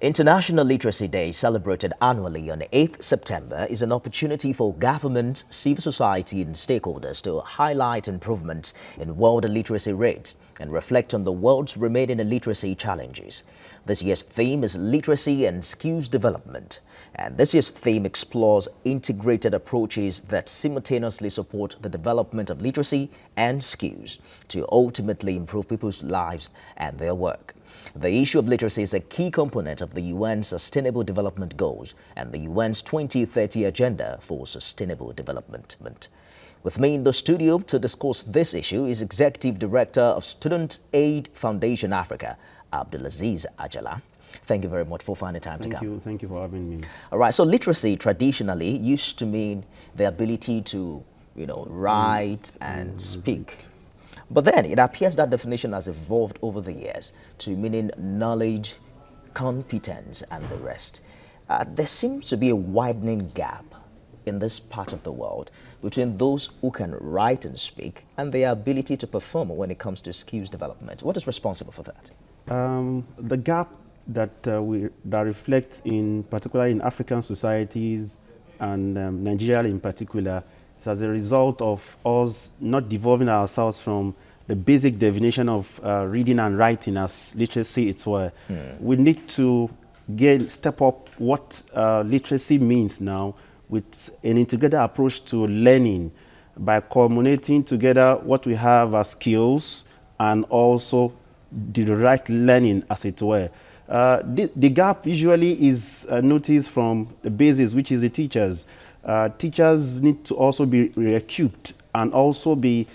International Literacy Day, celebrated annually on 8th September, is an opportunity for government, civil society and stakeholders to highlight improvements in world literacy rates and reflect on the world's remaining literacy challenges. This year's theme is literacy and skills development. And this year's theme explores integrated approaches that simultaneously support the development of literacy and skills to ultimately improve people's lives and their work. The issue of literacy is a key component of the UN's Sustainable Development Goals and the UN's 2030 Agenda for Sustainable Development. With me in the studio to discuss this issue is Executive Director of Student Aid Foundation Africa, AbdulAzeez Ajala. Thank you very much for finding time to come. Thank you for having me. All right, so literacy traditionally used to mean the ability to, write and speak. But then it appears that definition has evolved over the years to meaning knowledge, competence, and the rest. There seems to be a widening gap in this part of the world between those who can write and speak and their ability to perform when it comes to skills development. What is responsible for that? The gap that reflects in particular in African societies and Nigeria in particular is as a result of us not devolving ourselves from the basic definition of reading and writing as literacy it's were. We need to step up what literacy means now with an integrated approach to learning by culminating together what we have as skills and also the right learning as it were. The gap usually is noticed from the basis, which is the teachers. Teachers need to also be re-equipped and also be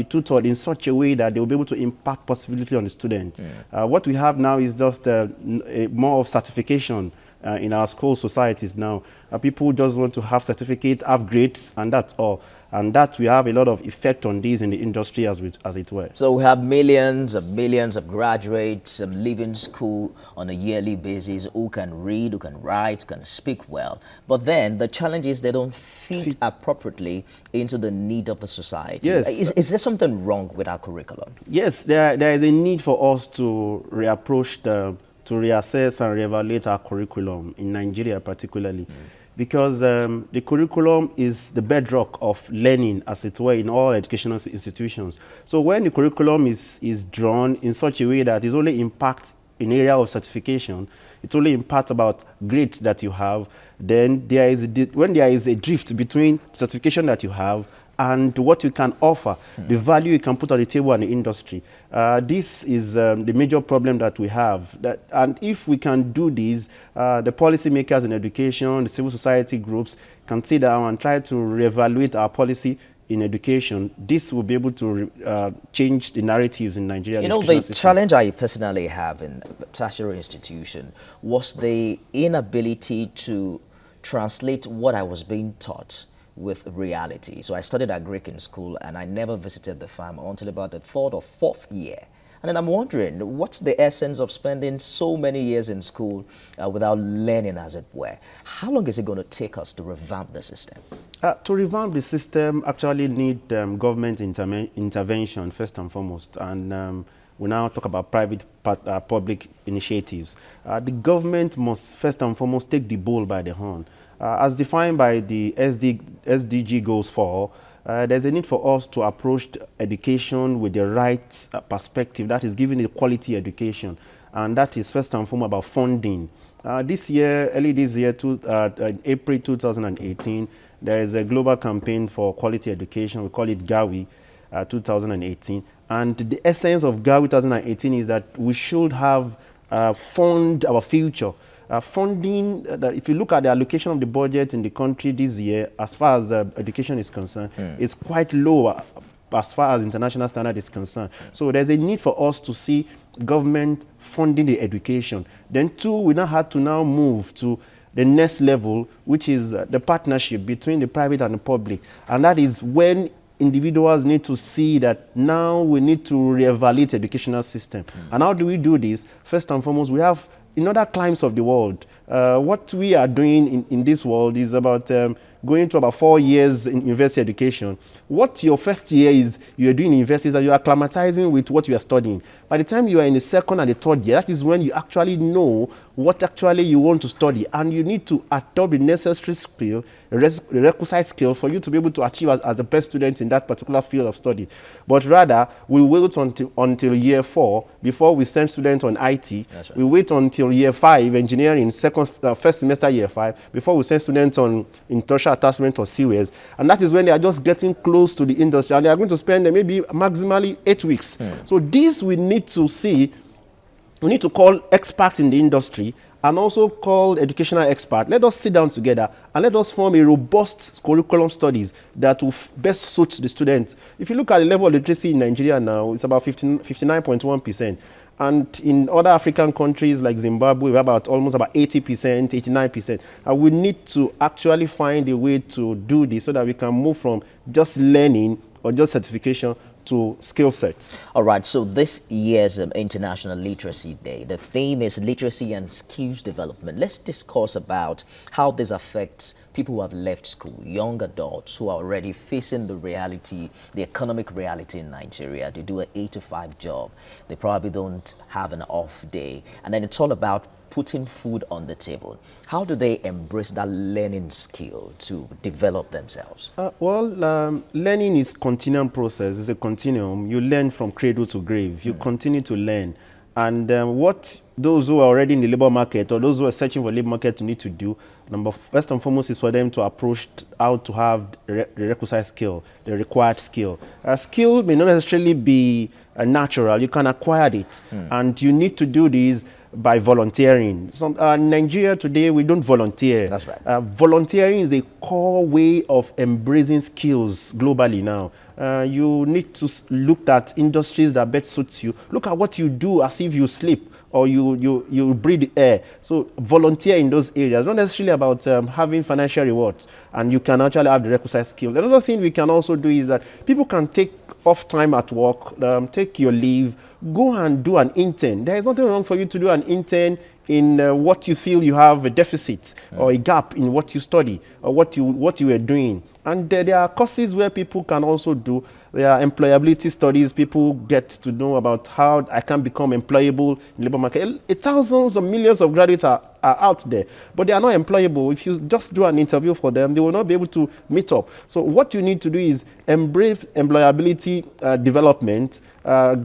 tutored in such a way that they will be able to impact positively on the student. What we have now is just more of certification in our school societies now. People just want to have certificates, have grades, and that's all. And that we have a lot of effect on this in the industry as it were. So we have millions of graduates leaving school on a yearly basis who can read, who can write, can speak well. But then the challenge is they don't fit appropriately into the need of the society. Yes. Is there something wrong with our curriculum? Yes, there is a need for us to to reassess and reevaluate our curriculum in Nigeria particularly. Because the curriculum is the bedrock of learning, as it were, in all educational institutions. So when the curriculum is drawn in such a way that it only impacts an area of certification, it only impacts about grades that you have, then when there is a drift between certification that you have and what you can offer, the value you can put on the table in the industry. This is the major problem that we have. And if we can do this, the policymakers in education, the civil society groups can sit down and try to reevaluate our policy in education. This will be able to change the narratives in Nigeria. The challenge I personally have in the tertiary institution was the inability to translate what I was being taught with reality. So I studied agric in school and I never visited the farm until about the third or fourth year. And then I'm wondering, what's the essence of spending so many years in school without learning, as it were? How long is it going to take us to revamp the system? To revamp the system actually need government intervention first and foremost. And we now talk about public initiatives. The government must first and foremost take the bull by the horn. As defined by the SDG Goals 4, there's a need for us to approach education with the right perspective, that is giving a quality education. And that is first and foremost about funding. Early this year, April 2018, there is a global campaign for quality education. We call it GAWI 2018. And the essence of GAWI 2018 is that we should have fund our future. Funding, that if you look at the allocation of the budget in the country this year, as far as education is concerned, it's quite low as far as international standard is concerned. So there's a need for us to see government funding the education. Then two, we now have to move to the next level, which is the partnership between the private and the public. And that is when individuals need to see that now we need to reevaluate the educational system. And how do we do this? First and foremost, we have in other climes of the world, what we are doing in this world is about going to about 4 years in university education. What your first year is, you're doing in university is that you are acclimatizing with what you are studying. By the time you are in the second and the third year, that is when you actually know what actually you want to study, and you need to adopt the necessary skill, the requisite skill for you to be able to achieve as the best student in that particular field of study. But rather, we wait until year 4 before we send students on IT. That's right. We wait until year 5, engineering, first semester year 5, before we send students on industrial attachment or CWES. And that is when they are just getting close to the industry, and they are going to spend maybe maximally 8 weeks. So this we need to see. We need to call experts in the industry and also call educational experts. Let us sit down together and let us form a robust curriculum studies that will best suit the students. If you look at the level of literacy in Nigeria now, it's about 59.1%. And in other African countries like Zimbabwe, we're almost about 80%, 89%. And we need to actually find a way to do this so that we can move from just learning or just certification to skill sets. All right, so this year's International Literacy Day, the theme is literacy and skills development. Let's discuss about how this affects people who have left school, young adults who are already facing the reality, the economic reality in Nigeria. They do an 8-to-5 job. They probably don't have an off day. And then it's all about putting food on the table. How do they embrace that learning skill to develop themselves? Learning is a continuum process. It's a continuum. You learn from cradle to grave. You continue to learn. And what those who are already in the labor market or those who are searching for labor market need to do, first and foremost, is for them to approach how to have the requisite skill, the required skill. A skill may not necessarily be natural. You can acquire it. And you need to do this by volunteering. In Nigeria today, we don't volunteer. That's right. Volunteering is a core way of embracing skills globally now. You need to look at industries that best suits you. Look at what you do as if you sleep or you breathe air. So volunteer in those areas. Not necessarily about having financial rewards, and you can actually have the requisite skill. Another thing we can also do is that people can take off time at work, take your leave, go and do an intern. There is nothing wrong for you to do an intern in what you feel you have a deficit or a gap in what you study or what you are doing. And there are courses where people can also do. There are employability studies. People get to know about how I can become employable in the labor market. Thousands of millions of graduates are out there, but they are not employable. If you just do an interview for them, they will not be able to meet up. So what you need to do is embrace employability development,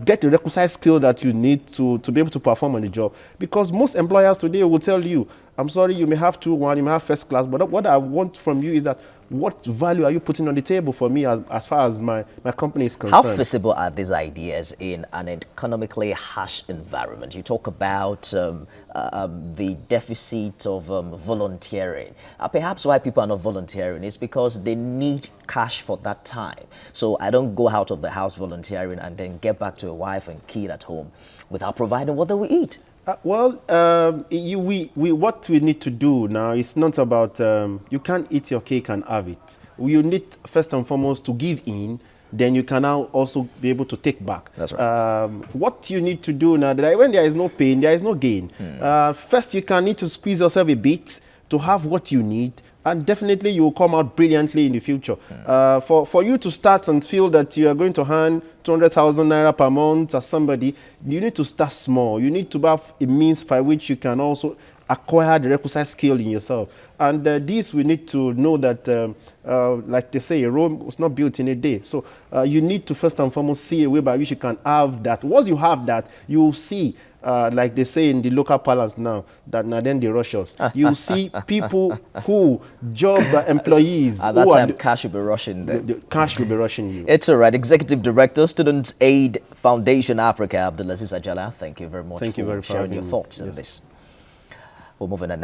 get the requisite skill that you need to be able to perform on the job. Because most employers today will tell you, I'm sorry, you may have 2-1, you may have first class, but what I want from you is that what value are you putting on the table for me as far as my company is concerned? How feasible are these ideas in an economically harsh environment? You talk about the deficit of volunteering. Perhaps why people are not volunteering is because they need cash for that time. So I don't go out of the house volunteering and then get back to a wife and kid at home without providing what they will eat. What we need to do now is not about you can't eat your cake and have it. You need first and foremost to give in, then you can now also be able to take back. That's right. What you need to do now, that when there is no pain, there is no gain. First, you need to squeeze yourself a bit to have what you need, and definitely you will come out brilliantly in the future. For you to start and feel that you are going to earn 200,000 naira per month as somebody, you need to start small. You need to have a means by which you can also acquire the requisite skill in yourself. And this we need to know that, like they say, Rome was not built in a day. So you need to first and foremost see a way by which you can have that. Once you have that, you will see, like they say in the local parlance now, that now then they rush us. You see people who job employees. At that time, cash will be rushing them. The cash will be rushing you. It's all right. Executive Director, Student Aid Foundation Africa, AbdulAzeez Ajala, thank you very much for sharing your thoughts on this. We'll move on.